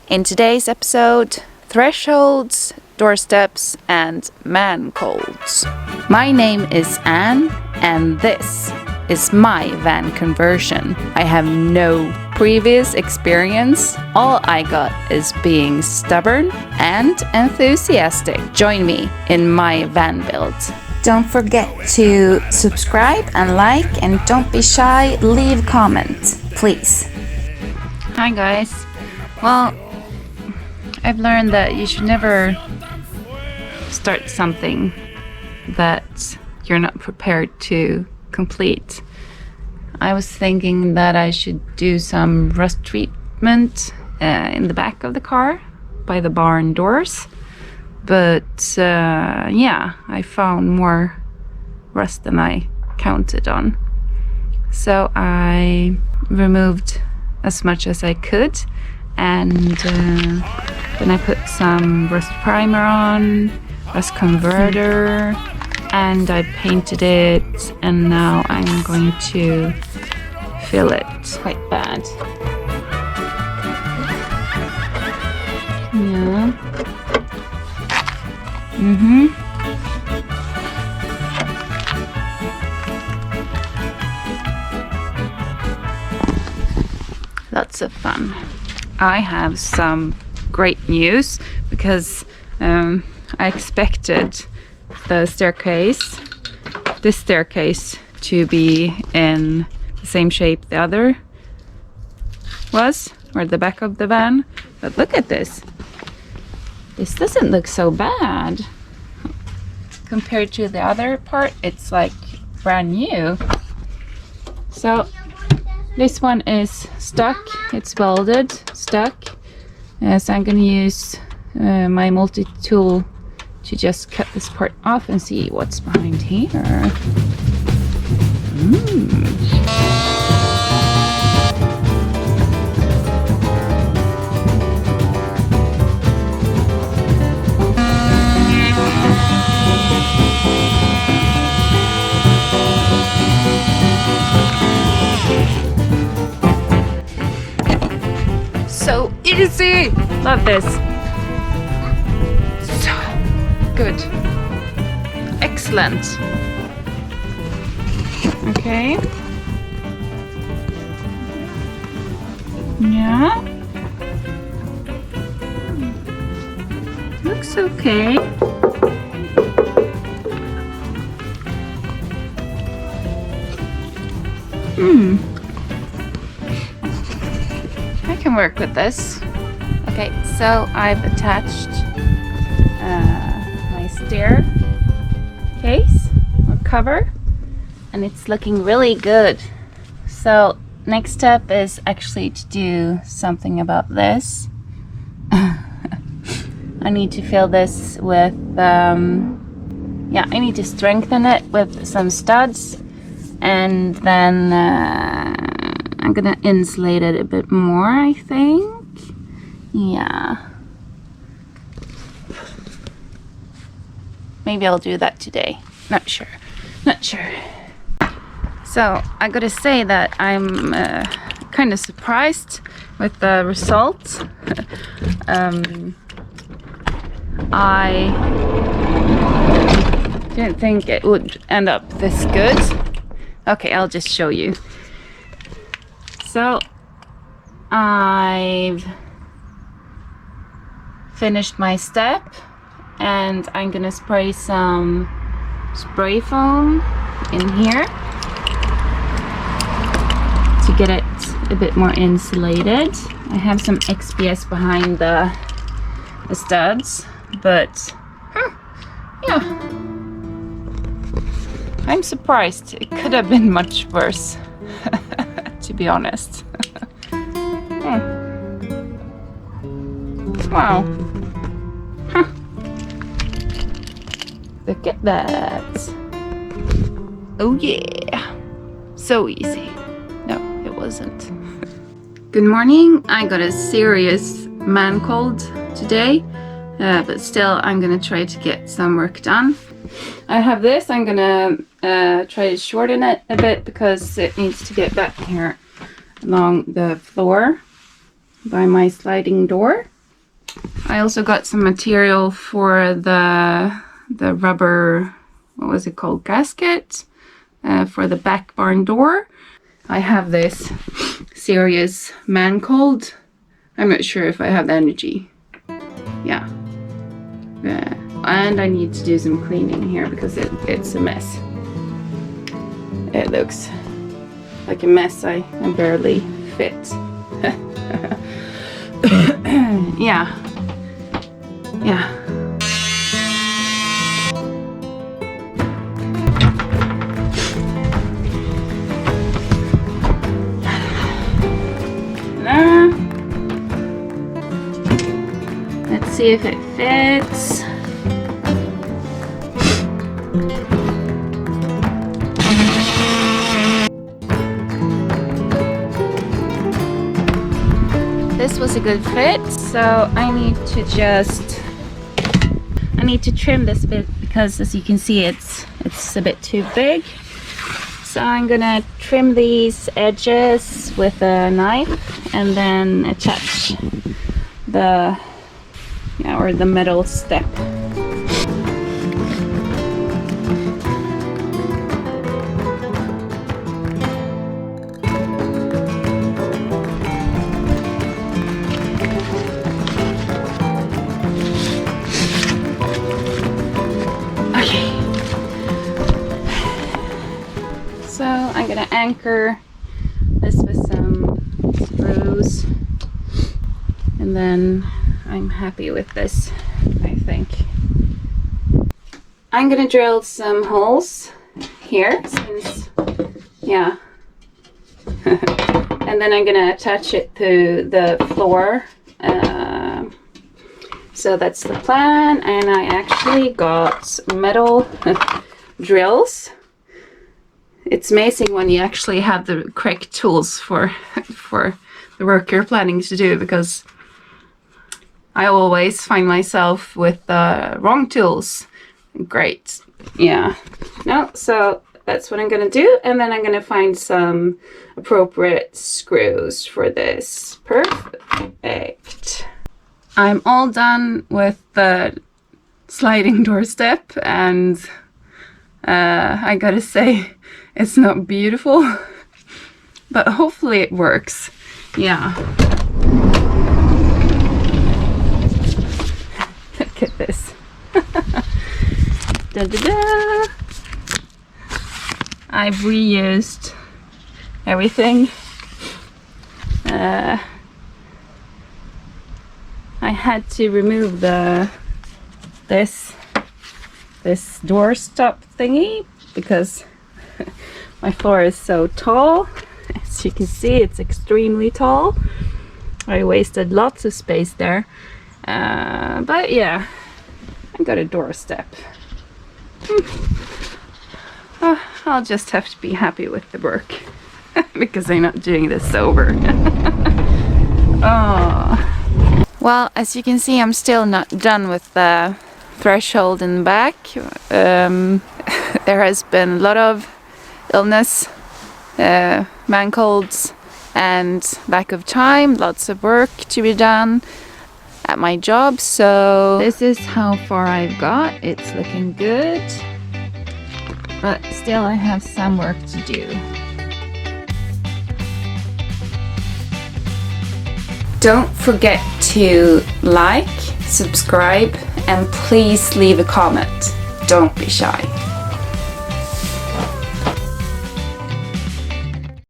In today's episode, thresholds, doorsteps, and man colds. My name is Anne, and this is my van conversion. I have no previous experience. All I got is being stubborn and enthusiastic. Join me in my van build. Don't forget to subscribe and like, and don't be shy, leave comment, please. Hi guys. Well, I've learned that you should never start something that you're not prepared to complete. I was thinking that I should do some rust treatment in the back of the car by the barn doors, but I found more rust than I counted on. So I removed as much as I could, and then I put some rust primer on, rust converter, and I painted it, and now I'm going to fill it quite bad. Yeah. Lots of fun. I have some great news because I expected this staircase to be in the same shape the other was, or the back of the van, but look at this. This doesn't look so bad compared to the other part. It's like brand new. So this one is stuck, it's welded, stuck. So I'm gonna use my multi-tool to just cut this part off and see what's behind here. So easy! Love this. So good. Excellent. Okay. Yeah. Looks okay. I can work with this. Okay, so I've attached my staircase or cover, and it's looking really good. So next step is actually to do something about this. I need to fill this with I need to strengthen it with some studs, and then I'm gonna insulate it a bit more, I think. Yeah. Maybe I'll do that today. Not sure. So I gotta say that I'm kind of surprised with the result. I didn't think it would end up this good. Okay, I'll just show you. So I've finished my step, and I'm gonna spray some spray foam in here to get it a bit more insulated. I have some XPS behind the studs, but yeah, I'm surprised. It could have been much worse, to be honest. Wow. Huh. Look at that. Oh yeah. So easy. No, it wasn't. Good morning. I got a serious man cold today, but still I'm gonna try to get some work done. I have this. I'm gonna try to shorten it a bit because it needs to get back here along the floor by my sliding door. I also got some material for the rubber, what was it called, gasket for the back barn door. I have this serious man cold. I'm not sure if I have the energy. Yeah. And I need to do some cleaning here because it's a mess. It looks like a mess. I barely fit. Yeah. Yeah. Let's see if it fits. This was a good fit, so I need to trim this bit because, as you can see, it's a bit too big. So I'm gonna trim these edges with a knife and then attach the metal step. So I'm gonna anchor this with some screws, and then I'm happy with this, I think. I'm gonna drill some holes here, since, yeah. And then I'm gonna attach it to the floor. So that's the plan, and I actually got metal drills. It's amazing when you actually have the correct tools for the work you're planning to do, because I always find myself with the wrong tools. Great. Yeah. No, so that's what I'm gonna do, and then I'm gonna find some appropriate screws for this. Perfect. I'm all done with the sliding door step, and I gotta say, it's not beautiful, but hopefully it works. Yeah. Look at this. Da, da, da. I've reused everything. I had to remove this doorstop thingy because my floor is so tall. As you can see, it's extremely tall. I wasted lots of space there. But yeah, I got a doorstep. I'll just have to be happy with the work because I'm not doing this over. Oh. Well, as you can see, I'm still not done with the threshold in the back. There has been a lot of illness, man colds, and lack of time, lots of work to be done at my job. So this is how far I've got. It's looking good, but still I have some work to do. Don't forget to like, subscribe, and please leave a comment. Don't be shy.